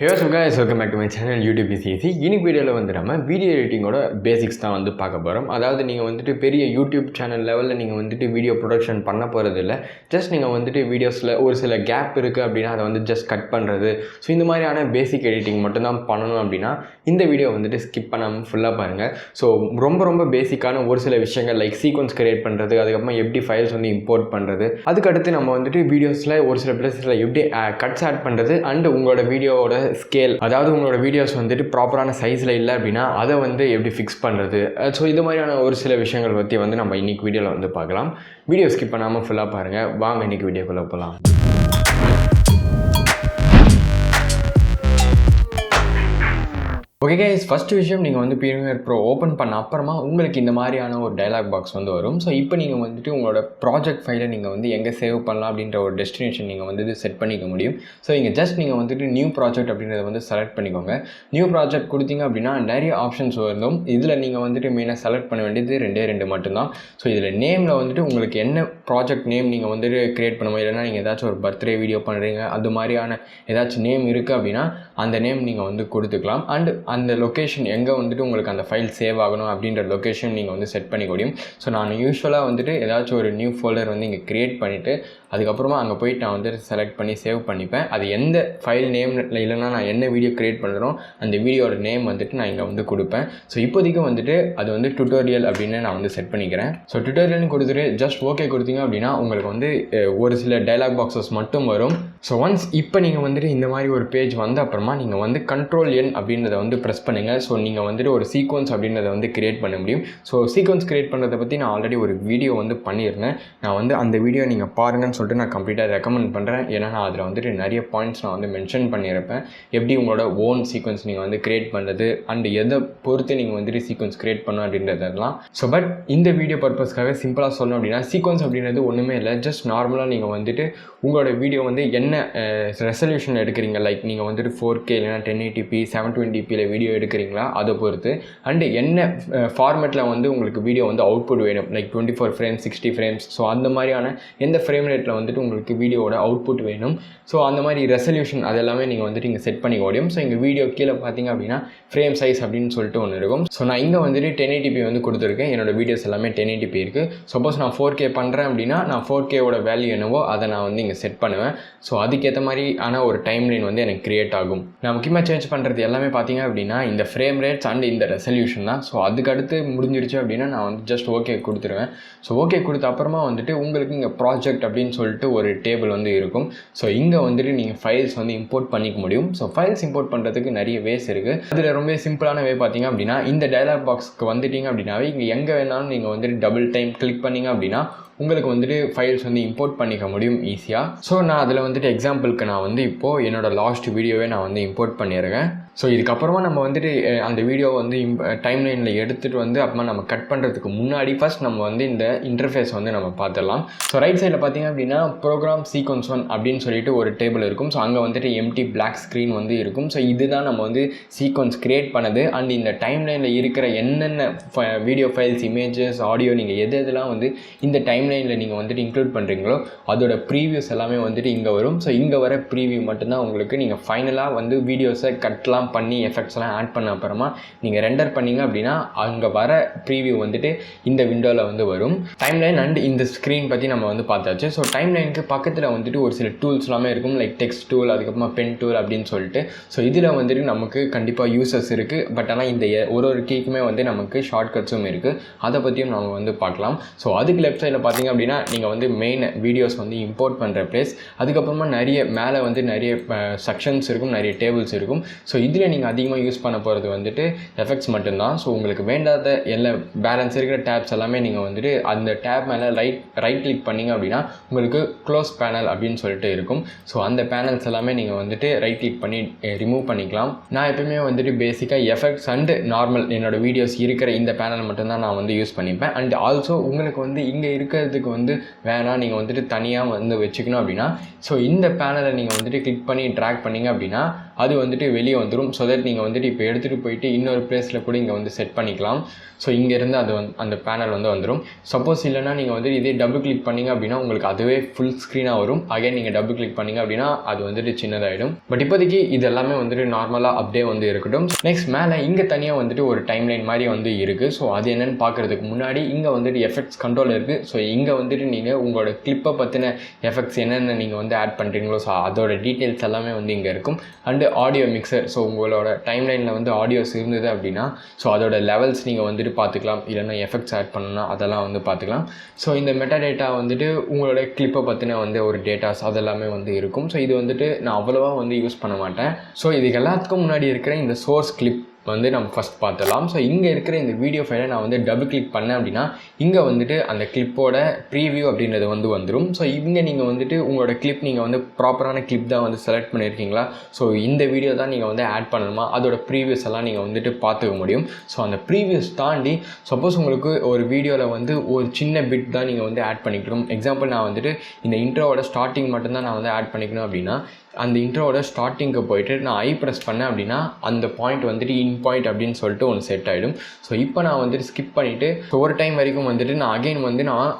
Hey what's up guys, welcome back to my channel YouTube PCC. இன்னைக்கு வீடியோவில் வந்து நம்ம வீடியோ எடிட்டிங்கோட பேசிக்ஸ் தான் வந்து பார்க்க போகிறோம். அதாவது நீங்கள் வந்துட்டு பெரிய யூடியூப் சேனல் லெவலில் நீங்கள் வந்துட்டு வீடியோ ப்ரொடக்ஷன் பண்ண போகிறது இல்லை. ஜஸ்ட் நீங்கள் வந்துட்டு வீடியோஸில் ஒரு சில கேப் இருக்குது அப்படின்னா அதை வந்து ஜஸ்ட் கட் பண்ணுறது. ஸோ இந்த மாதிரியான பேசிக் எடிட்டிங் மட்டும்தான் பண்ணணும் அப்படின்னா இந்த வீடியோ வந்துட்டு ஸ்கிப் பண்ணாமல் ஃபுல்லாக பாருங்கள். ஸோ ரொம்ப பேசிக்கான ஒரு சில விஷயங்கள் லைக் சீக்வன்ஸ் கிரியேட் பண்ணுறது, அதுக்கப்புறமா எப்படி ஃபைல்ஸ் வந்து இம்போர்ட் பண்ணுறது, அதுக்கடுத்து நம்ம வந்துட்டு வீடியோஸில் ஒரு சில பிளேஸில் எப்படி கட்ஸ் ஆட் பண்ணுறது அண்ட் உங்களோட வீடியோவோட ஸ்கேல், அதாவது உங்களோட வீடியோஸ் வந்துட்டு ப்ராப்பரான சைஸில் இல்லை அப்படின்னா அதை வந்து எப்படி ஃபிக்ஸ் பண்ணுறது. ஸோ இது மாதிரியான ஒரு சில விஷயங்கள் பற்றி வந்து நம்ம இன்றைக்கி வீடியோவில் வந்து பார்க்கலாம். வீடியோ ஸ்கிப் பண்ணாமல் ஃபுல்லாக பாருங்கள். வாங்க இன்றைக்கி வீடியோக்குள்ளே போகலாம். ஓகே கைஸ், ஃபஸ்ட்டு விஷயம் நீங்கள் வந்து ப்ரீமியர் ப்ரோ ஓப்பன் பண்ண அப்புறமா உங்களுக்கு இந்த மாதிரியான ஒரு டயலாக் பாக்ஸ் வந்து வரும். ஸோ இப்போ நீங்கள் வந்துட்டு உங்களோட ப்ராஜெக்ட் ஃபைலை நீங்கள் வந்து எங்கே சேவ் பண்ணலாம் அப்படின்ற ஒரு டெஸ்டினேஷன் நீங்கள் வந்து செட் பண்ணிக்க முடியும். ஸோ இங்கே ஜஸ்ட் நீங்கள் வந்துட்டு நியூ ப்ராஜெக்ட் அப்படின்றத வந்து செலக்ட் பண்ணிக்கோங்க. நியூ ப்ராஜெக்ட் கொடுத்தீங்க அப்படின்னா நிறைய ஆப்ஷன்ஸ் வரும். இதில் நீங்கள் வந்துட்டு மெயினாக செலக்ட் பண்ண வேண்டியது ரெண்டு மட்டும்தான். ஸோ இதில் நேமில் வந்துட்டு உங்களுக்கு என்ன ப்ராஜெக்ட் நேம் நீங்கள் வந்துட்டு க்ரியேட் பண்ணுவோம், இல்லைனா நீங்கள் ஏதாச்சும் ஒரு பர்த்டே வீடியோ பண்ணுறீங்க அது மாதிரியான ஏதாச்சும் நேம் இருக்குது அப்படின்னா அந்த நேம் நீங்கள் வந்து கொடுத்துக்கலாம். அண்ட் அந்த லொக்கேஷன் எங்கே வந்துட்டு உங்களுக்கு அந்த ஃபைல் சேவ் ஆகணும் அப்படின்ற லொக்கேஷன் நீங்கள் வந்து செட் பண்ணிக்க முடியும். ஸோ நான் யூஸ்வலாக வந்துட்டு ஏதாச்சும் ஒரு நியூ ஃபோல்டர் வந்து இங்கே க்ரியேட் பண்ணிவிட்டு அதுக்கப்புறமா அங்கே போயிட்டு நான் வந்துட்டு செலக்ட் பண்ணி சேவ் பண்ணிப்பேன். அது எந்த ஃபைல் நேம் இல்லைனா நான் என்ன வீடியோ க்ரியேட் பண்ணுறோம் அந்த வீடியோட நேம் வந்துட்டு நான் இங்கே வந்து கொடுப்பேன். ஸோ இப்போதைக்கு வந்துட்டு அது வந்து டுட்டோரியல் அப்படின்னு நான் வந்து செட் பண்ணிக்கிறேன். ஸோ டுட்டோரியல்னு கொடுத்துட்டு ஜஸ்ட் ஓகே கொடுத்தீங்க அப்படின்னா உங்களுக்கு வந்து ஒரு சில டைலாக் பாக்ஸஸ் மட்டும் வரும். ஸோ ஒன்ஸ் இப்போ நீங்கள் வந்துட்டு இந்த மாதிரி ஒரு பேஜ் வந்த அப்புறமா நீங்கள் வந்து கண்ட்ரோல் என் அப்படின்றத வந்து ப்ரெஸ் பண்ணுங்கள். ஸோ நீங்கள் வந்துட்டு ஒரு சீக்வன்ஸ் அப்படின்றத வந்து கிரியேட் பண்ண முடியும். ஸோ சீக்வன்ஸ் கிரியேட் பண்ணுறதை பற்றி நான் ஆல்ரெடி ஒரு வீடியோ வந்து பண்ணியிருந்தேன். நான் வந்து அந்த வீடியோ நீங்கள் பாருங்கன்னு சொல்லிட்டு நான் கம்ப்ளீட்டாக ரெக்கமெண்ட் பண்ணுறேன். ஏன்னா நான் அதில் வந்துட்டு நிறைய பாயிண்ட்ஸ் நான் வந்து மென்ஷன் பண்ணியிருப்பேன். எப்படி உங்களோட ஓன் சீக்வன்ஸ் நீங்கள் வந்து கிரியேட் பண்ணுறது அண்ட் எதை பொறுத்து நீங்கள் வந்துட்டு சீக்வன்ஸ் கிரியேட் பண்ணணும் அப்படின்றதெல்லாம். ஸோ பட் இந்த வீடியோ பர்பஸ்க்காக சிம்பிளாக சொல்லணும் அப்படின்னா சீக்வன்ஸ் அப்படின்றது ஒன்றுமே இல்லை. ஜஸ்ட் நார்மலாக நீங்கள் வந்துட்டு உங்களோட வீடியோ வந்து என்ன ரெசல்யூஷன் எடுக்கிறீங்க, லைக் நீங்கள் வந்துட்டு 4K இல்லைனா 1080p 720pயில் வீடியோ எடுக்கிறீங்களா அதை பொறுத்து, அண்டு என்ன ஃபார்மேட்டில் வந்து உங்களுக்கு வீடியோ வந்து அவுட்புட் வேணும், லைக் 24 ஃப்ரேம்ஸ் 60 ஃப்ரேம்ஸ். ஸோ அந்த மாதிரியான எந்த ஃப்ரேம் ரேட்டில் வந்துட்டு உங்களுக்கு வீடியோவோட அவுட்புட் வேணும். ஸோ அந்த மாதிரி ரெசல்யூஷன் அதெல்லாமே நீங்கள் வந்துட்டு இங்கே செட் பண்ணிக்க முடியும். ஸோ இங்கே வீடியோ கீழே பார்த்தீங்க அப்படின்னா ஃப்ரேம் சைஸ் அப்படின்னு சொல்லிட்டு ஒன்று இருக்கும். ஸோ நான் இங்கே வந்துட்டு 1080p வந்து கொடுத்துருக்கேன். என்னோடய வீடியோஸ் எல்லாமே 1080p இருக்குது. சப்போஸ் நான் 4K பண்ணுறேன் அப்படின்னா நான் 4Kவோட வேல்யூ என்னவோ அதை நான் வந்து இங்கே செட் பண்ணுவேன். ஸோ அதுக்கேற்ற மாதிரி ஆனால் ஒரு டைம் லைன் வந்து எனக்கு க்ரியேட் ஆகும். நான் முக்கியமாக சேஞ்ச் பண்ணுறது எல்லாமே பார்த்தீங்க அப்படின்னா இந்த ஃப்ரேம் ரேட்ஸ் அண்ட் இந்த ரெசல்யூஷன் தான். ஸோ அதுக்கடுத்து முடிஞ்சிருச்சு அப்படின்னா நான் வந்து ஜஸ்ட் ஓகே கொடுத்துருவேன். ஸோ ஓகே கொடுத்த அப்புறமா வந்துட்டு உங்களுக்கு இங்கே ப்ராஜெக்ட் அப்படின்னு சொல்லிட்டு ஒரு டேபிள் வந்து இருக்கும். ஸோ இங்கே வந்துட்டு நீங்கள் ஃபைல்ஸ் வந்து இம்போர்ட் பண்ணிக்க முடியும். ஸோ ஃபைல்ஸ் இம்போர்ட் பண்ணுறதுக்கு நிறைய வேஸ் இருக்குது. அதில் ரொம்ப சிம்பிளான வே பார்த்தீங்க அப்படின்னா இந்த டயலாக் பாக்ஸ்க்கு வந்துட்டீங்க அப்படின்னாவே இங்கே எங்கே வேணாலும் நீங்கள் வந்துட்டு டபுள் டைம் கிளிக் பண்ணிங்க அப்படின்னா உங்களுக்கு வந்துட்டு ஃபைல்ஸ் வந்து இம்போர்ட் பண்ணிக்க முடியும் ஈஸியாக. ஸோ நான் அதில் வந்துட்டு எக்ஸாம்பிளுக்கு நான் வந்து இப்போது என்னோடய லாஸ்ட் வீடியோவே நான் வந்து இம்போர்ட் பண்ணியிருக்கேன். ஸோ இதுக்கப்புறமா நம்ம வந்துட்டு அந்த வீடியோ வந்து டைம் லைனில் எடுத்துகிட்டு வந்து அப்புறமா நம்ம கட் பண்ணுறதுக்கு முன்னாடி ஃபஸ்ட் நம்ம வந்து இந்த இன்டர்ஃபேஸ் வந்து நம்ம பார்த்துடலாம். ஸோ ரைட் சைடில் பார்த்தீங்க அப்படின்னா ப்ரோக்ராம் சீக்வன்ஸ் 1 அப்படின்னு சொல்லிட்டு ஒரு டேபிள் இருக்கும். ஸோ அங்கே வந்துட்டு எம்டி பிளாக் ஸ்க்ரீன் வந்து இருக்கும். ஸோ இதுதான் நம்ம வந்து சீக்வன்ஸ் கிரியேட் பண்ணது. அண்ட் இந்த டைம் லைனில் இருக்கிற என்னென்ன வீடியோ ஃபைல்ஸ், இமேஜஸ், ஆடியோ நீங்கள் எதெல்லாம் வந்து இந்த டைம் லைனில் நீங்கள் வந்துட்டு இன்க்ளூட் பண்ணுறீங்களோ அதோட ப்ரீவியூஸ் எல்லாமே வந்துட்டு இங்கே வரும். ஸோ இங்கே வர ப்ரீவியூ மட்டும்தான் உங்களுக்கு நீங்கள் ஃபைனலாக வந்து வீடியோஸை கட்லாம் பண்ணி எஃபெக்ட்ஸ்லாம் ஆட் பண்ண அப்புறமா நீங்கள் ரெண்டர் பண்ணிங்க அப்படின்னா அங்கே வர ப்ரீவியூ வந்துட்டு இந்த விண்டோவில் வந்து வரும். டைம்லைன் அண்ட் இந்த ஸ்க்ரீன் பற்றி நம்ம வந்து பார்த்தாச்சு. ஸோ டைம்லைனுக்கு பக்கத்தில் வந்துட்டு ஒரு சில டூல்ஸ் எல்லாமே இருக்கும், லைக் டெக்ஸ்ட் டூல், அதுக்கப்புறமா பென் டூல் அப்படின்னு சொல்லிட்டு. ஸோ இதில் வந்துட்டு நமக்கு கண்டிப்பாக யூசஸ் இருக்குது. பட் ஆனால் இந்த ஒரு கீக்குமே வந்து நமக்கு ஷார்ட்கட்ஸும் இருக்குது. அதை பற்றியும் நம்ம வந்து பார்க்கலாம். ஸோ அதுக்கு லெஃப்ட் சைடில் பார்த்தீங்க அப்படின்னா நீங்கள் வந்து மெயின் வீடியோஸ் வந்து இம்போர்ட் பண்ணுற பிளேஸ், அதுக்கப்புறமா மேலே வந்து நிறைய செக்ஷன்ஸ் இருக்கும், நிறைய டேபிள்ஸ் இருக்கும். ஸோ இதில் நீங்கள் அதிகமாக யூஸ் பண்ண போகிறது வந்துட்டு எஃபெக்ட்ஸ் மட்டும்தான். ஸோ உங்களுக்கு வேண்டாத எல்லா பேலன்ஸ் இருக்கிற டேப்ஸ் எல்லாமே நீங்கள் வந்துட்டு அந்த டேப் மேலே ரைட் கிளிக் பண்ணிங்க அப்படின்னா உங்களுக்கு க்ளோஸ் பேனல் அப்படின்னு சொல்லிட்டு இருக்கும். ஸோ அந்த பேனல்ஸ் எல்லாமே நீங்கள் வந்துட்டு ரைட் கிளிக் பண்ணி ரிமூவ் பண்ணிக்கலாம். நான் எப்பவுமே வந்துட்டு பேசிக்காக எஃபெக்ட்ஸ் அண்ட் நார்மல் என்னோடய வீடியோஸ் இருக்கிற இந்த பேனல் மட்டும்தான் நான் வந்து யூஸ் பண்ணிப்பேன். அண்ட் ஆல்சோ உங்களுக்கு வந்து இங்கே இருக்கிறதுக்கு வந்து வேணாம், நீங்கள் வந்துட்டு தனியாக வந்து வச்சுக்கணும் அப்படின்னா ஸோ இந்த பேனலை நீங்கள் வந்துட்டு கிளிக் பண்ணி ட்ராக் பண்ணிங்க அப்படின்னா அது வந்துட்டு வெளியே வந்துடும். ஸோ தட் நீங்கள் வந்துட்டு இப்போ எடுத்துகிட்டு போயிட்டு இன்னொரு பிளேஸில் கூட இங்கே வந்து செட் பண்ணிக்கலாம். ஸோ இங்கேருந்து அது அந்த பேனல் வந்து வந்துடும். சப்போஸ் இல்லைனா நீங்கள் வந்து இதே டபுள் கிளிக் பண்ணிங்க அப்படின்னா உங்களுக்கு அதுவே ஃபுல் ஸ்க்ரீனாக வரும். அகைன் நீங்கள் டபுள் கிளிக் பண்ணிங்க அப்படின்னா அது வந்துட்டு சின்னதாகிடும். பட் இப்போதைக்கு இது எல்லாமே வந்துட்டு நார்மலாக அப்படியே வந்து இருக்கட்டும். நெக்ஸ்ட் மேலே இங்கே தனியாக வந்துட்டு ஒரு டைம்லைன் மாதிரி வந்து இருக்குது. ஸோ அது என்னென்னு பார்க்குறதுக்கு முன்னாடி இங்கே வந்துட்டு எஃபெக்ட்ஸ் கண்ட்ரோல் இருக்குது. ஸோ இங்கே வந்துட்டு நீங்கள் உங்களோட கிளிப்பை பற்றின எஃபெக்ட்ஸ் என்னென்ன நீங்கள் வந்து ஆட் பண்ணுறீங்களோ ஸோ அதோட டீட்டெயில்ஸ் எல்லாமே வந்து இங்கே இருக்கும். அண்டு ஆடியோ மிக்சர், ஸோ உங்களோட டைம்லைனில் வந்து ஆடியோஸ் இருந்தது அப்படின்னா ஸோ அதோட லெவல்ஸ் நீங்கள் வந்துட்டு பார்த்துக்கலாம். இல்லைன்னா எஃபெக்ட்ஸ் ஆட் பண்ணணும்னா அதெல்லாம் வந்து பார்த்துக்கலாம். ஸோ இந்த மெட்டா டேட்டா வந்துட்டு உங்களோட கிளிப்பை பற்றின வந்து ஒரு டேட்டாஸ் அதெல்லாமே வந்து இருக்கும். ஸோ இது வந்துட்டு நான் அவ்வளோவா வந்து யூஸ் பண்ண மாட்டேன். ஸோ இதுக்கு எல்லாத்துக்கும் முன்னாடி இருக்கிற இந்த சோர்ஸ் கிளிப் வந்து நம்ம ஃபஸ்ட் பார்த்துடலாம். ஸோ இங்கே இருக்கிற இந்த வீடியோ ஃபைலை நான் வந்து டபுள் கிளிக் பண்ணேன் அப்படின்னா இங்கே வந்துட்டு அந்த கிளிப்போட ப்ரீவியூ அப்படின்றது வந்து வந்துடும். ஸோ இங்கே நீங்கள் வந்துட்டு உங்களோட கிளிப் நீங்கள் வந்து ப்ராப்பரான கிளிப் தான் வந்து செலக்ட் பண்ணியிருக்கீங்களா, ஸோ இந்த வீடியோ தான் நீங்கள் வந்து ஆட் பண்ணணுமா, அதோட ப்ரீவியூஸ் எல்லாம் நீங்கள் வந்துட்டு பார்த்துக்க முடியும். ஸோ அந்த ப்ரீவியூஸ் தாண்டி சப்போஸ் உங்களுக்கு ஒரு வீடியோவில் வந்து ஒரு சின்ன பிட் தான் நீங்கள் வந்து ஆட் பண்ணிக்கணும். எக்ஸாம்பிள் நான் வந்துட்டு இந்த இன்ட்ரோவோட ஸ்டார்டிங் மட்டும்தான் நான் வந்து ஆட் பண்ணிக்கணும் அப்படின்னா அந்த இன்ட்ரோவோட ஸ்டார்டிங்க்கு போயிட்டு நான் ஐ ப்ரெஸ் பண்ணேன் அப்படின்னா அந்த பாயிண்ட் வந்துட்டு இன் பாயிண்ட் அப்படின்னு சொல்லிட்டு ஒன்று செட் ஆகிடும். ஸோ இப்போ நான் வந்துட்டு ஸ்கிப் பண்ணிவிட்டு ஒரு டைம் வரைக்கும் வந்துட்டு நான் அகைன் வந்து நான்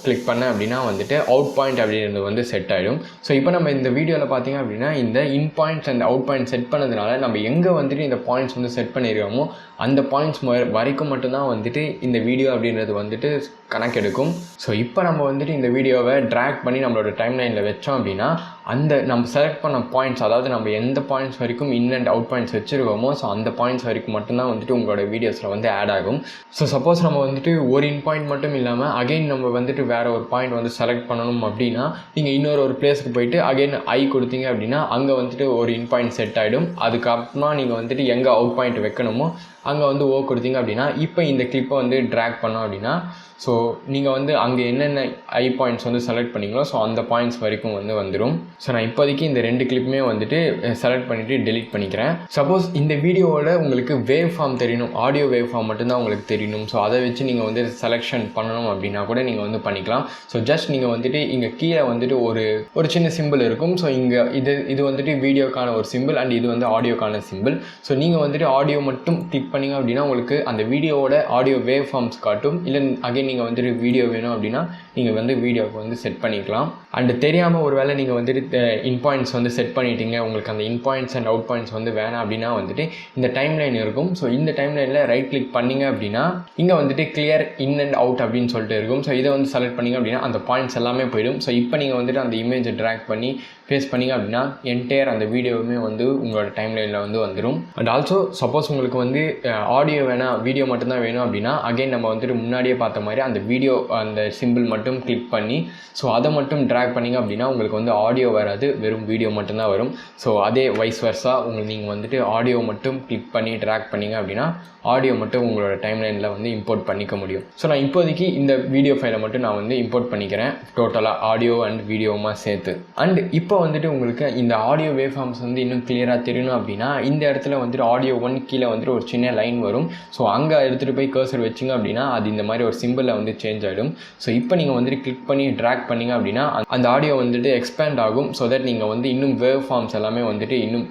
கிளிக் பண்ணேன் அப்படின்னா வந்துட்டு அவுட் பாயிண்ட் அப்படின்றது வந்து செட் ஆகிடும். ஸோ இப்போ நம்ம இந்த வீடியோவில் பார்த்தீங்க அப்படின்னா இந்த in points and out point set பண்ணதுனால நம்ம எங்கே வந்துட்டு இந்த பாயிண்ட்ஸ் வந்து செட் பண்ணியிருக்கோமோ அந்த பாயிண்ட்ஸ் வரைக்கும் மட்டும்தான் வந்துட்டு இந்த வீடியோ அப்படின்றது வந்துட்டு கணக்கெடுக்கும். ஸோ இப்போ நம்ம வந்துட்டு இந்த வீடியோவை ட்ராக் பண்ணி நம்மளோட டைம்லைனில் வச்சோம் அப்படின்னா அந்த நம்ம செலக்ட் பண்ண பாயிண்ட்ஸ், அதாவது நம்ம எந்த பாயிண்ட்ஸ் வரைக்கும் இன் அண்ட் அவுட் பாயிண்ட்ஸ் வச்சுருக்கோமோ ஸோ அந்த பாயிண்ட்ஸ் வரைக்கும் மட்டும்தான் வந்துட்டு உங்களோட வீடியோஸில் வந்து ஆட் ஆகும். ஸோ சப்போஸ் நம்ம வந்துட்டு ஒரு இன் பாயிண்ட் மட்டும் இல்லாமல் அகைன் நம்ம வந்துட்டு வேறு ஒரு பாயிண்ட் வந்து செலக்ட் பண்ணணும் அப்படின்னா நீங்கள் இன்னொரு பிளேஸ்க்கு போயிட்டு அகைன் ஐ கொடுத்தீங்க அப்படின்னா அங்கே வந்துட்டு ஒரு இன் பாயிண்ட் செட் ஆகிடும். அதுக்கப்புறமா நீங்கள் வந்துட்டு எங்கே அவுட் பாயிண்ட் வைக்கணுமோ அங்கே வந்து கொடுத்தீங்க அப்படின்னா இப்போ இந்த கிளிப்பை வந்து ட்ராக் பண்ணோம் அப்படின்னா ஸோ நீங்கள் வந்து அங்கே என்னென்ன ஐ பாயிண்ட்ஸ் வந்து செலக்ட் பண்ணிங்களோ ஸோ அந்த பாயிண்ட்ஸ் வரைக்கும் வந்து வந்துடும். ஸோ நான் இப்போதைக்கு இந்த 2 கிளிப்புமே வந்துட்டு செலக்ட் பண்ணிவிட்டு டெலிட் பண்ணிக்கிறேன். சப்போஸ் இந்த வீடியோவோட உங்களுக்கு வேவ் ஃபார்ம் தெரியணும், ஆடியோ வேவ் ஃபார்ம் மட்டும்தான் உங்களுக்கு தெரியணும், ஸோ அதை வச்சு நீங்கள் வந்து செலெக்ஷன் பண்ணணும் அப்படின்னா கூட நீங்கள் வந்து பண்ணிக்கலாம். ஸோ ஜஸ்ட் நீங்கள் வந்துட்டு இங்கே கீழே வந்துட்டு ஒரு சின்ன சிம்பிள் இருக்கும். ஸோ இங்கே இது வந்துட்டு வீடியோக்கான ஒரு சிம்பிள் அண்ட் இது வந்து ஆடியோக்கான சிம்பிள். ஸோ நீங்கள் வந்துட்டு ஆடியோ மட்டும் கிளிக் பண்ணிங்க அப்படின்னா உங்களுக்கு அந்த வீடியோவோட ஆடியோ வேவ் ஃபார்ம்ஸ் காட்டும். இல்லை அகைன் நீங்கள் வந்துட்டு வீடியோ வேணும் அப்படின்னா நீங்கள் வந்து வீடியோவுக்கு வந்து செட் பண்ணிக்கலாம். அண்டு தெரியாமல் ஒரு வேளை நீங்கள் வந்துட்டு இன் பாயிண்ட்ஸ் வந்து செட் பண்ணிட்டீங்க, உங்களுக்கு அந்த இன் பாயிண்ட்ஸ் அண்ட் அவுட் பாயிண்ட்ஸ் வந்து வேணாம் அப்படின்னா வந்துட்டு இந்த டைம்லைன் இருக்கும். ஸோ இந்த டைம்லைனில் ரைட் கிளிக் பண்ணிங்க அப்படின்னா இங்கே வந்துட்டு கிளியர் இன் அண்ட் அவுட் அப்படின்னு சொல்லிட்டு இருக்கும். ஸோ இதை வந்து செலக்ட் பண்ணிங்க அப்படின்னா அந்த பாயிண்ட்ஸ் எல்லாமே போயிடும். ஸோ இப்போ நீங்கள் வந்துட்டு அந்த இமேஜை ட்ராக் பண்ணி பேஸ்ட் பண்ணிங்க அப்படின்னா என்டையர் அந்த வீடியோவுமே வந்து உங்களோட டைம்லைனில் வந்து வந்துடும். அண்ட் ஆல்சோ சப்போஸ் உங்களுக்கு வந்து ஆடியோ வேணாம் வீடியோ மட்டும்தான் வேணும் அப்படின்னா அகைன் நம்ம வந்துட்டு முன்னாடியே பார்த்த மாதிரி அந்த வீடியோ அந்த சிம்பிள் மட்டும் கிளிக் பண்ணி ஸோ அதை மட்டும் ட்ராக் பண்ணிங்க அப்படின்னா உங்களுக்கு வந்து ஆடியோ வராது, வெறும் வீடியோ மட்டும்தான் வரும். ஸோ அதே வைஸ் வர்ஸா நீங்கள் வந்துட்டு ஆடியோ மட்டும் கிளிக் பண்ணி ட்ராக் பண்ணிங்க அப்படின்னா ஆடியோ மட்டும் உங்களோட டைம்லைனில் வந்து இம்போர்ட் பண்ணிக்க முடியும். ஸோ நான் இப்போதைக்கு இந்த வீடியோ ஃபைலை மட்டும் நான் வந்து இம்போர்ட் பண்ணிக்கிறேன், டோட்டலாக ஆடியோ அண்ட் வீடியோவுமா சேர்த்து. அண்ட் இப்போ வந்துட்டு உங்களுக்கு இந்த ஆடியோ வேவ் ஃபார்ம்ஸ் வந்து இன்னும் கிளியராக தெரியணும் அப்படின்னா இந்த இடத்துல வந்துட்டு ஆடியோ 1 கீழே வந்துட்டு ஒரு சின்ன லைன் வரும். ஸோ அங்கே எடுத்துகிட்டு போய் கர்சர் வச்சிங்க அப்படின்னா அது இந்த மாதிரி ஒரு சிம்பிளில் வந்து சேஞ்ச் ஆகிடும். ஸோ இப்போ நீங்கள் வந்துட்டு கிளிக் பண்ணி ட்ராக் பண்ணிங்க அப்படின்னா அந்த ஆடியோ வந்துட்டு எக்ஸ்பேண்ட் ஆகும். ஸோ தட் நீங்கள் வந்து இன்னும் வேவ் ஃபார்ம்ஸ் எல்லாமே வந்துட்டு இன்னும்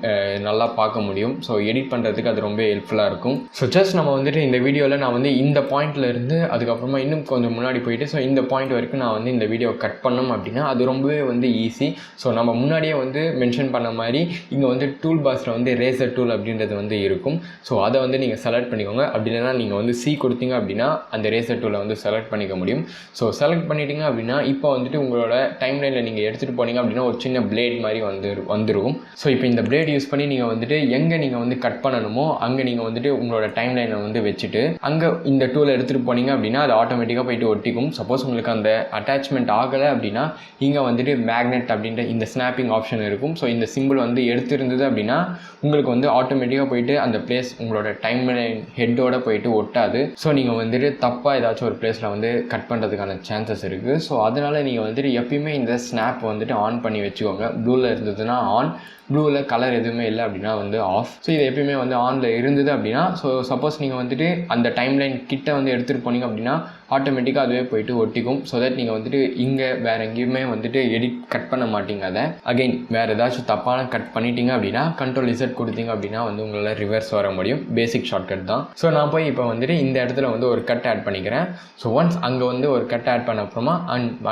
நல்லா பார்க்க முடியும். ஸோ எடிட் பண்ணுறதுக்கு அது ரொம்ப ஹெல்ப்ஃபுல்லாக இருக்கும். ஸோ ஜஸ்ட் நம்ம வந்துட்டு இந்த வீடியோவில் நான் வந்து இந்த பாயிண்ட்டில் இருந்து அதுக்கப்புறமா இன்னும் கொஞ்சம் முன்னாடி போயிட்டு ஸோ இந்த பாயிண்ட் வரைக்கும் நான் வந்து இந்த வீடியோ கட் பண்ணோம் அப்படின்னா அது ரொம்பவே வந்து ஈஸி. ஸோ நம்ம முன்னாடியே வந்து மென்ஷன் பண்ண மாதிரி இங்கே வந்து டூல் பாக்ஸில் வந்து ரேசர் டூல் அப்படின்றது வந்து இருக்கும். ஸோ அதை வந்து நீங்கள் செலக்ட் பண்ணிக்கோங்க. அப்படி இல்லைனா நீங்கள் வந்து சி கொடுத்தீங்க அப்படின்னா அந்த ரேசர் டூலை வந்து செலக்ட் பண்ணிக்க முடியும். ஸோ செலக்ட் பண்ணிட்டீங்க அப்படின்னா இப்போ வந்துட்டு உங்களோட டைம்லைனில் நீங்கள் எடுத்துகிட்டு போனீங்க அப்படின்னா ஒரு சின்ன பிளேட் மாதிரி வந்துடும். ஸோ இப்போ இந்த பிளேட் யூஸ் பண்ணி நீங்கள் வந்துட்டு எங்கே நீங்கள் வந்து கட் பண்ணணுமோ அங்கே நீங்கள் வந்துட்டு உங்களோட டைம்லைனை வந்து வச்சுட்டு அங்கே இந்த டூலை எடுத்துகிட்டு போனீங்க அப்படின்னா அது ஆட்டோமேட்டிக்காக போயிட்டு ஒட்டிக்கும். சப்போஸ் உங்களுக்கு அந்த அட்டாச்மெண்ட் ஆகலை அப்படின்னா இங்கே வந்துட்டு மேக்னெட் அப்படின்ற இந்த ஸ்னாப்பிங் ஆப்ஷன் இருக்கும். ஸோ இந்த சிம்பிள் வந்து எடுத்திருந்தது அப்படின்னா உங்களுக்கு வந்து ஆட்டோமேட்டிக்காக போயிட்டு அந்த பிளேஸ் உங்களோட டைம்லைன் ஹெட்டோட போயிட்டு ஒட்டாது. ஸோ நீங்கள் வந்துட்டு தப்பாக ஏதாச்சும் ஒரு பிளேஸில் வந்து கட் பண்ணுறதுக்கான சான்சஸ் இருக்குது. ஸோ அதனால் நீங்கள் வந்துட்டு எப்பயுமே இந்த ஸ்னாப் வந்துட்டு ஆன் பண்ணி வச்சுக்கோங்க. ப்ளூவில் இருந்ததுன்னா ஆன், ப்ளூவில் கலர் எதுவுமே இல்லை அப்படின்னா வந்து ஆஃப். ஸோ இது எப்பயுமே வந்து ஆனில் இருந்தது அப்படின்னா, ஸோ சப்போஸ் நீங்கள் வந்துட்டு அந்த டைம்லைன் கிட்ட வந்து எடுத்துகிட்டு போனீங்க அப்படின்னா ஆட்டோமேட்டிக்காக அதுவே போயிட்டு ஒட்டிக்கும். ஸோ தட் நீங்கள் வந்துட்டு இங்கே வேறு எங்கேயுமே வந்துட்டு எடிட் கட் பண்ண மாட்டீங்க. அதை அகைன் வேறு ஏதாச்சும் தப்பான கட் பண்ணிட்டீங்க அப்படின்னா Ctrl Z கொடுத்தீங்க அப்படின்னா வந்து உங்களால் ரிவர்ஸ் வர முடியும். பேசிக் ஷார்ட்கட் தான். ஸோ நான் போய் இப்போ வந்துட்டு இந்த இடத்துல வந்து ஒரு கட் ஆட் பண்ணிக்கிறேன். ஸோ ஒன்ஸ் அங்கே வந்து ஒரு கட் ஆட் பண்ண அப்புறமா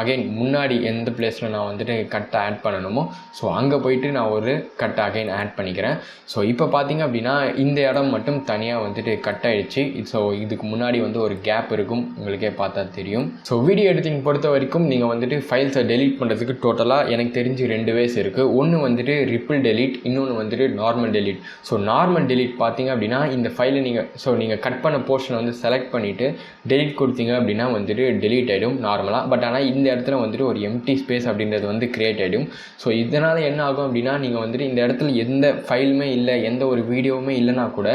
அகைன் முன்னாடி எந்த பிளேஸில் நான் வந்துட்டு கட்டை ஆட் பண்ணணுமோ ஸோ அங்கே போயிட்டு நான் ஒரு கட்டை அகைன் ஆட் பண்ணிக்கிறேன். ஸோ இப்போ பார்த்தீங்க அப்படின்னா இந்த இடம் மட்டும் தனியாக வந்துட்டு கட் ஆகிடுச்சு. ஸோ இதுக்கு முன்னாடி வந்து ஒரு கேப் இருக்கும், உங்களுக்கே பார்த்தா தெரியும். ஸோ வீடியோ எடிட்டிங் பொறுத்த வரைக்கும் நீங்கள் வந்துட்டு ஃபைல்ஸை டெலீட் பண்ணுறதுக்கு டோட்டலாக எனக்கு தெரிஞ்சு 2 வேஸ் இருக்குது. ஒன்று வந்துட்டு ரிப்பிள் டெலீட், இன்னொன்று வந்துட்டு normal delete. So normal delete பார்த்தீங்க அப்படின்னா இந்த ஃபைலை நீங்கள் கட் பண்ண போர்ஷனை வந்து செலக்ட் பண்ணிவிட்டு டெலீட் கொடுத்தீங்க அப்படின்னா வந்துட்டு டெலீட் ஆகிடும் நார்மலாக. பட் ஆனால் இந்த இடத்துல வந்துட்டு ஒரு எம்டி ஸ்பேஸ் அப்படின்றது வந்து கிரியேட் ஆகிடும். ஸோ இதனால் என்ன ஆகும் அப்படின்னா நீங்கள் வந்துட்டு இந்த இடத்துல எந்த ஃபைலுமே இல்லை, எந்த ஒரு வீடியோவுமே இல்லைனா கூட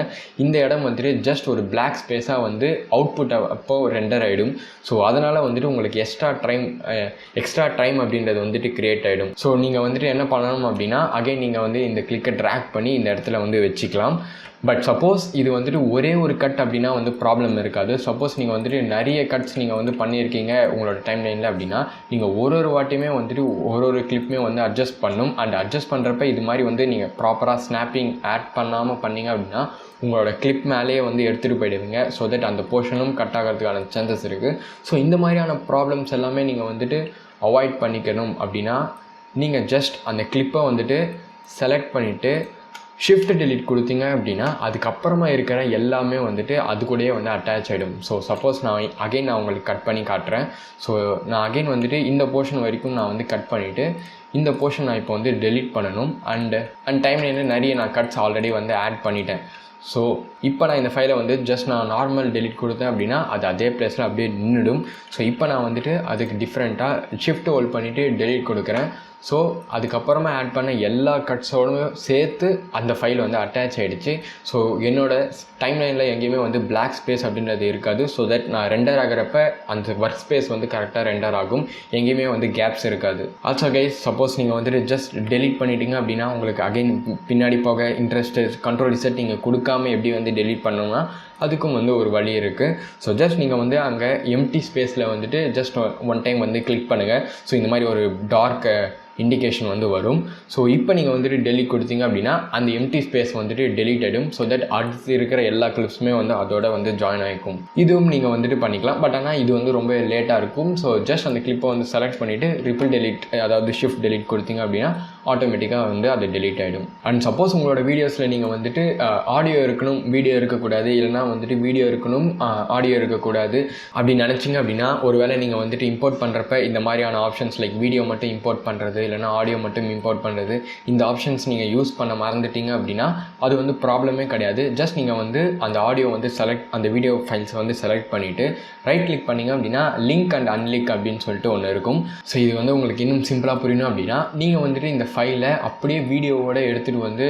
இந்த இடம் வந்துட்டு ஜஸ்ட் ஒரு பிளாக் ஸ்பேஸாக வந்து அவுட்புட் அப்போ ரெண்டர் ஆகிடும். ஸோ அதனால் வந்துட்டு உங்களுக்கு எக்ஸ்ட்ரா டைம் அப்படின்றது வந்துட்டு கிரியேட் ஆகிடும். ஸோ நீங்கள் வந்துட்டு என்ன பண்ணணும் அப்படின்னா அகைன் நீங்கள் வந்து இந்த கிளிக்கை ட்ராக் பண்ணி இந்த இடத்துல வந்து வச்சுக்கலாம். பட் சப்போஸ் இது வந்துட்டு ஒரே ஒரு கட் அப்படின்னா வந்து ப்ராப்ளம் இருக்காது. சப்போஸ் நீங்கள் வந்துட்டு நிறைய கட்ஸ் நீங்கள் வந்து பண்ணியிருக்கீங்க உங்களோட டைம்லைனில் அப்படின்னா நீங்கள் ஒரு வாட்டியுமே வந்துட்டு ஒரு கிளிப்புமே வந்து அட்ஜஸ்ட் பண்ணணும். அண்ட் அட்ஜஸ்ட் பண்ணுறப்ப இது மாதிரி வந்து நீங்கள் ப்ராப்பராக ஸ்னாப்பிங் ஆட் பண்ணாமல் பண்ணீங்க அப்படின்னா உங்களோட கிளிப் மேலேயே வந்து எடுத்துகிட்டு போயிடுவீங்க. ஸோ தட் அந்த போர்ஷனும் கட் ஆகிறதுக்கான சான்சஸ் இருக்குது. ஸோ இந்த மாதிரியான ப்ராப்ளம்ஸ் எல்லாமே நீங்கள் வந்துட்டு அவாய்ட் பண்ணிக்கணும் அப்படின்னா நீங்கள் ஜஸ்ட் அந்த கிளிப்பை வந்துட்டு செலக்ட் பண்ணிவிட்டு ஷிஃப்ட் டெலீட் கொடுத்தீங்க அப்படின்னா அதுக்கப்புறமா இருக்கிற எல்லாமே வந்துட்டு அது கூடயே வந்து அட்டாச் ஆகிடும். ஸோ சப்போஸ் நான் உங்களுக்கு கட் பண்ணி காட்டுறேன். ஸோ நான் அகைன் வந்துட்டு இந்த போர்ஷன் வரைக்கும் நான் வந்து கட் பண்ணிவிட்டு இந்த போர்ஷன் நான் இப்போ வந்து டெலீட் பண்ணணும். அண்ட் டைம்லைனில் நிறைய நான் கட்ஸ் ஆல்ரெடி வந்து ஆட் பண்ணிட்டேன். ஸோ இப்போ நான் இந்த ஃபைலை வந்து ஜஸ்ட் நான் நார்மல் டெலீட் கொடுத்தேன் அப்படின்னா அது அதே பிளேஸில் அப்படியே நின்றுடும். ஸோ இப்போ நான் வந்துட்டு அதுக்கு டிஃப்ரெண்ட்டாக ஷிஃப்ட் ஹோல்ட் பண்ணிவிட்டு டெலீட் கொடுக்குறேன். ஸோ அதுக்கப்புறமா ஆட் பண்ண எல்லா கட்ஸோடும் சேர்த்து அந்த ஃபைல் வந்து அட்டாச் ஆகிடுச்சு. ஸோ என்னோடய டைம்லைனில் எங்கேயுமே வந்து பிளாக் ஸ்பேஸ் அப்படின்றது இருக்காது. ஸோ தட் நான் ரெண்டர் ஆகிறப்ப அந்த ஒர்க் ஸ்பேஸ் வந்து கரெக்டாக ரெண்டர் ஆகும், எங்கேயுமே வந்து கேப்ஸ் இருக்காது. ஆல்சோ கைஸ் சப்போஸ் நீங்கள் வந்துட்டு ஜஸ்ட் டெலீட் பண்ணிட்டீங்க அப்படின்னா உங்களுக்கு அகைன் பின்னாடி போக இன்ட்ரெஸ்ட் Ctrl Z நீங்கள் கொடுக்காமல் எப்படி வந்து டெலீட் பண்ணணும்னா அதுக்கும் வந்து ஒரு வழி இருக்குது. ஸோ ஜஸ்ட் நீங்கள் வந்து அங்கே எம்டி ஸ்பேஸில் வந்துட்டு ஜஸ்ட் ஒன் டைம் வந்து கிளிக் பண்ணுங்கள். ஸோ இந்த மாதிரி ஒரு டார்க் இண்டிகேஷன் வந்து வரும். ஸோ இப்போ நீங்கள் வந்துட்டு டெலீட் கொடுத்தீங்க அப்படின்னா அந்த எம்டி ஸ்பேஸ் வந்துட்டு டெலீட் ஆகிடும். ஸோ தட் அடுத்து இருக்கிற எல்லா கிளிப்ஸுமே வந்து அதோட வந்து ஜாயின் ஆகிக்கும். இதுவும் நீங்கள் வந்துட்டு பண்ணிக்கலாம். பட் ஆனால் இது வந்து ரொம்ப லேட்டாக இருக்கும். ஸோ ஜஸ்ட் அந்த கிளிப்பை வந்து செலக்ட் பண்ணிவிட்டு ரிப்பிள் டெலீட் அதாவது ஷிஃப்ட் டெலீட் கொடுத்தீங்க அப்படின்னா ஆட்டோமேட்டிக்காக வந்து அது டெலீட் ஆகிடும். அண்ட் சப்போஸ் உங்களோட வீடியோஸில் நீங்கள் வந்துட்டு ஆடியோ இருக்கணும் வீடியோ இருக்கக்கூடாது, இல்லைனா வந்துட்டு வீடியோ இருக்கணும் ஆடியோ இருக்கக்கூடாது அப்படின்னு நினச்சிங்க அப்படின்னா ஒருவேளை நீங்கள் வந்துட்டு இம்போர்ட் பண்ணுறப்ப இந்த மாதிரியான ஆப்ஷன்ஸ் லைக் வீடியோ மட்டும் இம்போர்ட் பண்ணுறது இல்லைனா ஆடியோ மட்டும் இம்போர்ட் பண்ணுறது இந்த ஆப்ஷன்ஸ் நீங்கள் யூஸ் பண்ண மறந்துட்டீங்க அப்படின்னா அது வந்து ப்ராப்ளமே கிடையாது. ஜஸ்ட் நீங்கள் வந்து அந்த ஆடியோ வந்து அந்த வீடியோ ஃபைல்ஸை வந்து செலக்ட் பண்ணிவிட்டு ரைட் கிளிக் பண்ணிங்க அப்படின்னா லிங்க் அண்ட் அன்லிங்க் அப்படின்னு சொல்லிட்டு ஒன்று இருக்கும். ஸோ இது வந்து உங்களுக்கு இன்னும் சிம்பிளாக புரியணும் அப்படின்னா நீங்கள் வந்துட்டு இந்த ஃபைலை அப்படியே வீடியோவோட எடுத்துகிட்டு வந்து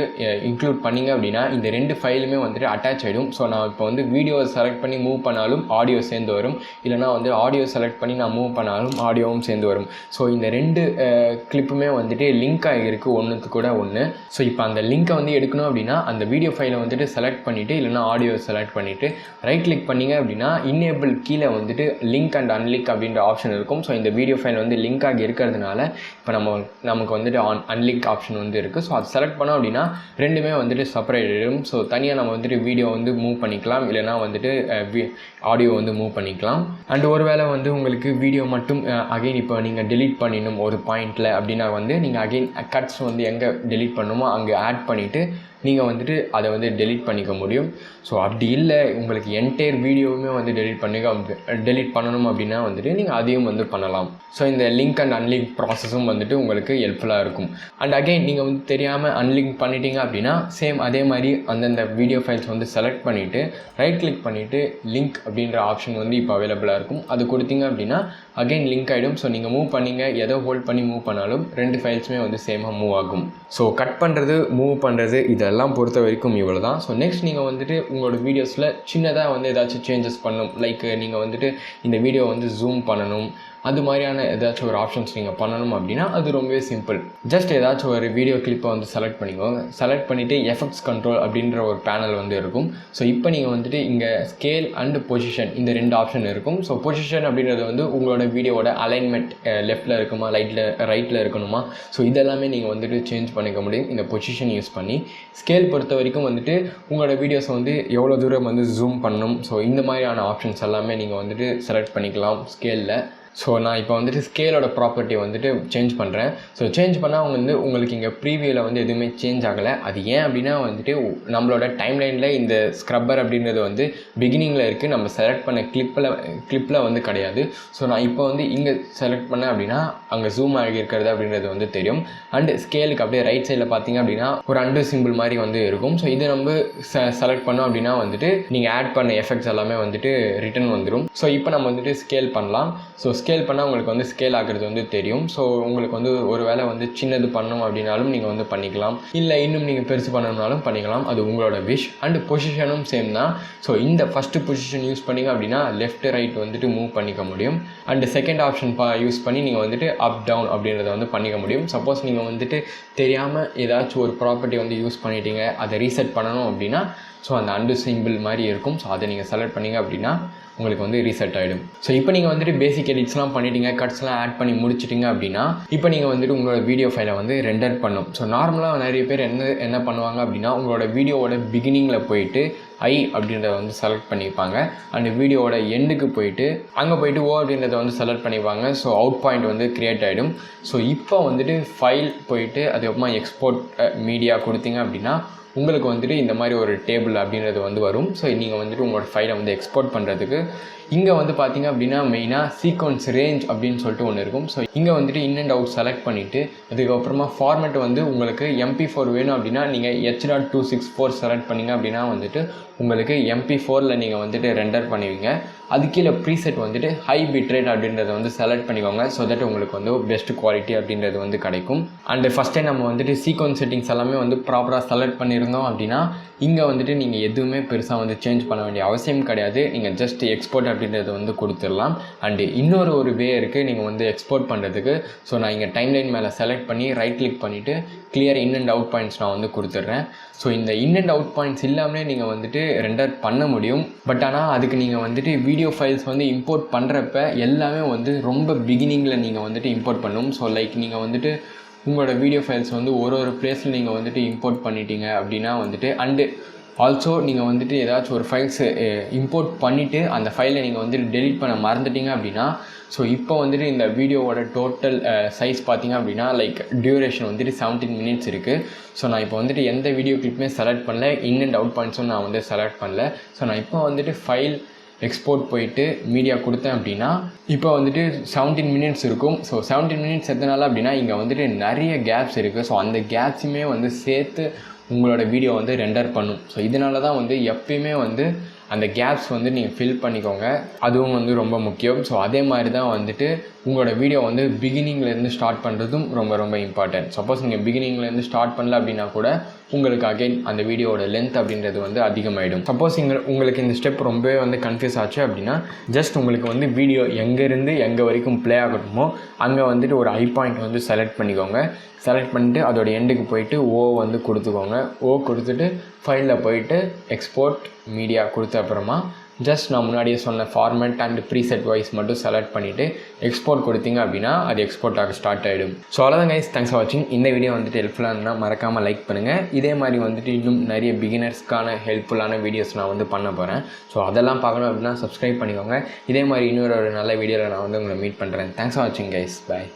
இன்க்ளூட் பண்ணிங்க அப்படின்னா இந்த 2 ஃபைலுமே வந்துட்டு அட்டாச் ஆகிடும். ஸோ நான் இப்போ வந்து வீடியோவை செலக்ட் பண்ணி மூவ் பண்ணாலும் ஆடியோ சேர்ந்து வரும், இல்லைனா வந்து ஆடியோ செலக்ட் பண்ணி நான் மூவ் பண்ணாலும் ஆடியோவும் சேர்ந்து வரும். ஸோ இந்த 2 கிளிப்புமே வந்துட்டு லிங்க் ஆகிருக்கு ஒன்றுக்கு கூட ஒன்று. ஸோ இப்போ அந்த லிங்க்கை வந்து எடுக்கணும் அப்படின்னா அந்த வீடியோ ஃபைலை வந்துட்டு செலக்ட் பண்ணிவிட்டு இல்லைனா ஆடியோ செலக்ட் பண்ணிவிட்டு ரைட் கிளிக் பண்ணிங்க அப்படின்னா இன்னேபிள் கீழே வந்துட்டு லிங்க் அண்ட் அன்லிங்க் அப்படின்ற ஆப்ஷன் இருக்கும். ஸோ இந்த வீடியோ ஃபைல் வந்து லிங்க் ஆகி இருக்கிறதுனால இப்போ நமக்கு வந்துட்டு அன்லிங்க் ஆப்ஷன் வந்து இருக்குது. ஸோ அது செலக்ட் பண்ணோம் அப்படின்னா ரெண்டுமே வந்துட்டு செப்பரேட் ஆகிடும். ஸோ தனியாக நம்ம வந்துட்டு வீடியோ வந்து மூவ் பண்ணிக்கலாம், இல்லைனா வந்துட்டு ஆடியோ வந்து மூவ் பண்ணிக்கலாம். அண்ட் ஒருவேளை வந்து உங்களுக்கு வீடியோ மட்டும் அகைன் இப்போ நீங்கள் டெலீட் பண்ணிடணும் ஒரு பாயிண்டில் அப்படின்னா வந்து நீங்கள் அகைன் கட்ஸ் வந்து எங்கே டெலீட் பண்ணணுமோ அங்கே ஆட் பண்ணிவிட்டு நீங்கள் வந்துட்டு அதை வந்து டெலீட் பண்ணிக்க முடியும். ஸோ அப்படி இல்லை உங்களுக்கு என்டையர் வீடியோவுமே வந்து டெலீட் பண்ணணும் அப்படின்னா வந்துட்டு நீங்கள் அதையும் வந்து பண்ணலாம். ஸோ இந்த லிங்க் அண்ட் அன்லிங்க் ப்ராசஸும் வந்துட்டு உங்களுக்கு ஹெல்ப்ஃபுல்லாக இருக்கும். அண்ட் அகைன் நீங்கள் வந்து தெரியாமல் அன்லிங்க் பண்ணிட்டீங்க அப்படின்னா சேம் அதே மாதிரி அந்தந்த வீடியோ ஃபைல்ஸ் வந்து செலக்ட் பண்ணிவிட்டு ரைட் கிளிக் பண்ணிவிட்டு லிங்க் அப்படின்ற ஆப்ஷன் வந்து இப்போ அவைலபிளாக இருக்கும். அது கொடுத்தீங்க அப்படின்னா அகைன் லிங்க் ஆகிடும். ஸோ நீங்கள் மூவ் பண்ணிங்க எதோ ஹோல்ட் பண்ணி மூவ் பண்ணாலும் 2 ஃபைல்ஸுமே வந்து சேமாக மூவ் ஆகும். ஸோ கட் பண்ணுறது மூவ் பண்ணுறது இதெல்லாம் பொறுத்த வரைக்கும் இவ்வளோ தான். ஸோ நெக்ஸ்ட் நீங்கள் வந்துட்டு உங்களோட வீடியோஸில் சின்னதாக வந்து ஏதாச்சும் சேஞ்சஸ் பண்ணணும். லைக் நீங்கள் வந்துட்டு இந்த வீடியோ வந்து ஜூம் பண்ணணும், அது மாதிரியான ஏதாச்சும் ஒரு ஆப்ஷன்ஸ் நீங்கள் பண்ணணும் அப்படின்னா அது ரொம்பவே சிம்பிள். ஜஸ்ட் ஏதாச்சும் ஒரு வீடியோ கிளிப்பை வந்து செலக்ட் பண்ணிக்கோங்க. செலக்ட் பண்ணிவிட்டு எஃபெக்ட்ஸ் கண்ட்ரோல் அப்படின்ற ஒரு பேனல் வந்து இருக்கும். ஸோ இப்போ நீங்கள் வந்துட்டு இங்கே ஸ்கேல் அண்ட் பொசிஷன் இந்த 2 ஆப்ஷன் இருக்கும். ஸோ பொசிஷன் அப்படின்றது வந்து உங்களோட வீடியோவோட அலைன்மெண்ட் லெஃப்ட்டில் இருக்குமா ரைட்டில் இருக்கணுமா, ஸோ இதெல்லாமே நீங்கள் வந்துட்டு சேஞ்ச் பண்ணிக்க முடியும் இந்த பொசிஷன் யூஸ் பண்ணி. ஸ்கேல் பொறுத்த வரைக்கும் வந்துட்டு உங்களோட வீடியோஸை வந்து எவ்வளோ தூரம் வந்து ஜூம் பண்ணணும், ஸோ இந்த மாதிரியான ஆப்ஷன்ஸ் எல்லாமே நீங்கள் வந்துட்டு செலக்ட் பண்ணிக்கலாம் ஸ்கேலில். ஸோ நான் இப்போ வந்துட்டு ஸ்கேலோட ப்ராப்பர்ட்டி வந்துட்டு சேஞ்ச் பண்ணுறேன். ஸோ சேஞ்ச் பண்ணால் உங்களுக்கு இங்கே ப்ரீவியூவில் வந்து எதுவுமே சேஞ்ச் ஆகலை. அது ஏன் அப்படின்னா வந்துட்டு நம்மளோட டைம்லைனில் இந்த ஸ்க்ரப்பர் அப்படின்றது வந்து பிகினிங்கில் இருக்குது, நம்ம செலக்ட் பண்ண கிளிப்பில் வந்து கிடையாது. ஸோ நான் இப்போ வந்து இங்கே செலக்ட் பண்ணேன் அப்படின்னா அங்கே ஜூம் ஆகியிருக்கிறது அப்படின்றது வந்து தெரியும். அண்டு ஸ்கேலுக்கு அப்படியே ரைட் சைடில் பார்த்தீங்க அப்படின்னா ஒரு அண்டு சிம்பிள் மாதிரி வந்து இருக்கும். ஸோ இதை நம்ம செலக்ட் பண்ணோம் அப்படின்னா வந்துட்டு நீங்கள் ஆட் பண்ண எஃபெக்ட்ஸ் எல்லாமே வந்துட்டு ரிட்டன் வந்துடும். ஸோ இப்போ நம்ம வந்துட்டு ஸ்கேல் பண்ணலாம். ஸோ ஸ்கேல் பண்ணால் உங்களுக்கு வந்து ஸ்கேல் ஆகிறது வந்து தெரியும். ஸோ உங்களுக்கு வந்து ஒரு வேளை வந்து சின்னது பண்ணணும் அப்படின்னாலும் நீங்கள் வந்து பண்ணிக்கலாம், இல்லை இன்னும் நீங்கள் பெருசு பண்ணணும்னாலும் பண்ணிக்கலாம், அது உங்களோட விஷ். அண்டு பொசிஷனும் சேம் தான். ஸோ இந்த ஃபஸ்ட்டு பொசிஷன் யூஸ் பண்ணிங்க அப்படின்னா லெஃப்ட் ரைட் வந்துட்டு மூவ் பண்ணிக்க முடியும். அண்டு செகண்ட் ஆப்ஷன் யூஸ் பண்ணி நீங்கள் வந்துட்டு அப் டவுன் அப்படின்றத வந்து பண்ணிக்க முடியும். சப்போஸ் நீங்கள் வந்துட்டு தெரியாமல் ஏதாச்சும் ஒரு ப்ராப்பர்ட்டி வந்து யூஸ் பண்ணிட்டீங்க, அதை ரீசெட் பண்ணணும் அப்படின்னா ஸோ அந்த அண்டு சிம்பிள் மாதிரி இருக்கும். ஸோ அதை நீங்கள் செலக்ட் பண்ணிங்க அப்படின்னா உங்களுக்கு வந்து ரீசெட் ஆகிடும். ஸோ இப்போ நீங்கள் வந்துட்டு பேசிக் எடிட்ஸ்லாம் பண்ணிட்டீங்க, கட்ஸ்லாம் ஆட் பண்ணி முடிச்சிட்டிங்க அப்படின்னா இப்போ நீங்கள் வந்துட்டு உங்களோட வீடியோ ஃபைலை வந்து ரெண்டர் பண்ணும். ஸோ நார்மலாக நிறைய பேர் என்ன பண்ணுவாங்க அப்படின்னா உங்களோட வீடியோவோட பிகினிங்கில் போயிட்டு அப்படின்றத வந்து செலக்ட் பண்ணிப்பாங்க. அண்ட் வீடியோவோட எண்டுக்கு போயிட்டு அங்கே போயிட்டு அப்படின்றத வந்து செலக்ட் பண்ணிப்பாங்க. ஸோ அவுட் பாயிண்ட் வந்து க்ரியேட் ஆகிடும். ஸோ இப்போ வந்துட்டு ஃபைல் போயிட்டு அதுக்கப்புறமா எக்ஸ்போர்ட் மீடியா கொடுத்தீங்க அப்படின்னா உங்களுக்கு வந்துட்டு இந்த மாதிரி ஒரு டேபிள் அப்படின்றது வந்து வரும். ஸோ நீங்கள் வந்துட்டு உங்களோட ஃபைலை வந்து எக்ஸ்போர்ட் பண்ணுறதுக்கு இங்கே வந்து பார்த்தீங்க அப்படின்னா மெயினாக சீக்வன்ஸ் ரேஞ்ச் அப்படின்னு சொல்லிட்டு ஒன்று இருக்கும். ஸோ இங்கே வந்துட்டு இன் அண்ட் அவுட் செலக்ட் பண்ணிவிட்டு அதுக்கப்புறமா ஃபார்மேட் வந்து உங்களுக்கு MP4 வேணும் அப்படின்னா நீங்கள் H.264 செலக்ட் பண்ணிங்க அப்படின்னா வந்துட்டு உங்களுக்கு MP4ல் நீங்கள் வந்துட்டு ரெண்டர் பண்ணுவீங்க. அது கீழே ப்ரீசெட் வந்துட்டு ஹை பிட்ரேட் அப்படின்றத வந்து செலக்ட் பண்ணிக்கோங்க. ஸோ தட் உங்களுக்கு வந்து பெஸ்ட் குவாலிட்டி அப்படின்றது வந்து கிடைக்கும். அண்டு ஃபஸ்ட்டே நம்ம வந்துட்டு சீக்வன்ஸ் செட்டிங்ஸ் எல்லாமே வந்து ப்ராப்பராக செலக்ட் பண்ணியிருந்தோம் அப்படின்னா இங்கே வந்துட்டு நீங்கள் எதுவுமே பெருசாக வந்து சேஞ்ச் பண்ண வேண்டிய அவசியம் கிடையாது. நீங்கள் ஜஸ்ட் எக்ஸ்போர்ட் அப்படின்றத வந்து கொடுத்துடலாம். அண்டு இன்னொரு வே இருக்குது நீங்கள் வந்து எக்ஸ்போர்ட் பண்ணுறதுக்கு. ஸோ நான் இங்கே டைம்லைன் மேலே செலக்ட் பண்ணி ரைட் கிளிக் பண்ணிவிட்டு clear in and out points நான் வந்து கொடுத்துட்றேன். ஸோ இந்த இன் அண்ட் அவுட் பாயிண்ட்ஸ் இல்லாமலே நீங்கள் வந்துட்டு ரெண்டர் பண்ண முடியும். பட் ஆனால் அதுக்கு நீங்கள் வந்துட்டு வீடியோ ஃபைல்ஸ் வந்து இம்போர்ட் பண்ணுறப்ப எல்லாமே வந்து ரொம்ப பிகினிங்கில் நீங்கள் வந்துட்டு இம்போர்ட் பண்ணணும். ஸோ லைக் நீங்கள் வந்துட்டு உங்களோட வீடியோ ஃபைல்ஸ் வந்து ஒரு பிளேஸில் நீங்கள் வந்துட்டு இம்போர்ட் பண்ணிட்டீங்க அப்படின்னா வந்துட்டு அண்டு ஆல்சோ நீங்கள் வந்துட்டு ஏதாச்சும் ஒரு ஃபைல்ஸு இம்போர்ட் பண்ணிவிட்டு அந்த ஃபைலை நீங்கள் வந்துட்டு டெலீட் பண்ண மறந்துட்டீங்க அப்படின்னா ஸோ இப்போ வந்துட்டு இந்த வீடியோவோட டோட்டல் சைஸ் பார்த்திங்க அப்படின்னா லைக் டியூரேஷன் வந்துட்டு 17 மினிட்ஸ் இருக்குது. ஸோ நான் இப்போ வந்துட்டு எந்த வீடியோ கிளிப்புமே செலக்ட் பண்ணல, இன் அண்ட் அவுட் பாயிண்ட்ஸும் நான் வந்து செலக்ட் பண்ணல. ஸோ நான் இப்போ வந்துட்டு ஃபைல் எக்ஸ்போர்ட் போயிட்டு மீடியா கொடுத்தேன் அப்படின்னா இப்போ வந்துட்டு 17 மினிட்ஸ் இருக்கும். ஸோ 17 மினிட்ஸ் எத்தனால அப்படின்னா இங்கே வந்துட்டு நிறைய கேப்ஸ் இருக்குது. ஸோ அந்த கேப்ஸுமே வந்து சேர்த்து உங்களோட வீடியோ வந்து ரெண்டர் பண்ணும். ஸோ இதனால தான் வந்து எப்பயுமே வந்து அந்த கேப்ஸ் வந்து நீங்கள் ஃபில் பண்ணிக்கோங்க, அதுவும் வந்து ரொம்ப முக்கியம். ஸோ அதே மாதிரி தான் வந்துட்டு உங்களோட வீடியோ வந்து பிகினிங்லேருந்து ஸ்டார்ட் பண்ணுறதும் ரொம்ப ரொம்ப இம்பார்ட்டன்ட். சப்போஸ் நீங்கள் பிகினிங்லேருந்து ஸ்டார்ட் பண்ணல அப்படின்னா கூட உங்களுக்கு அகைன் அந்த வீடியோவோட லென்த் அப்படின்றது வந்து அதிகமாகிடும். சப்போஸ் உங்களுக்கு இந்த ஸ்டெப் ரொம்பவே வந்து கன்ஃபியூஸ் ஆச்சு அப்படின்னா ஜஸ்ட் உங்களுக்கு வந்து வீடியோ எங்கேருந்து எங்கே வரைக்கும் ப்ளே ஆகணுமோ அங்கே வந்துட்டு ஒரு ஐ பாயிண்ட் வந்து செலக்ட் பண்ணிக்கோங்க. செலக்ட் பண்ணிட்டு அதோட எண்டுக்கு போயிட்டு வந்து கொடுத்துக்கோங்க. கொடுத்துட்டு ஃபைலில் போயிட்டு எக்ஸ்போர்ட் மீடியா கொடுத்த அப்புறமா ஜஸ்ட் நான் முன்னாடியே சொன்ன ஃபார்மேட் அண்ட் ப்ரீசெட் வைஸ் மட்டும் செலக்ட் பண்ணிவிட்டு எக்ஸ்போர்ட் கொடுத்தீங்க அப்படின்னா அது எக்ஸ்போர்ட் ஆக ஸ்டார்ட் ஆகிடும். ஸோ அவ்வளோதான் கைஸ், தேங்க்ஸ் ஃபார் வாட்சிங். இந்த வீடியோ வந்துட்டு ஹெல்ப்ஃபுல்லாக இருந்தால் மறக்காமல் லைக் பண்ணுங்கள். இதே மாதிரி வந்துட்டு இன்னும் நிறைய பிகினர்ஸ்க்கான ஹெல்ப்ஃபுல்லான வீடியோஸ் நான் வந்து பண்ண போகிறேன். ஸோ அதெல்லாம் பார்க்கணும் அப்படின்னா சப்ஸ்கிரைப் பண்ணிக்கோங்க. இதே மாதிரி இன்னொரு நல்ல வீடியோவில் நான் வந்து உங்களை மீட் பண்ணுறேன். தேங்க்ஸ் ஃபார் வாட்சிங் கைஸ், பாய்.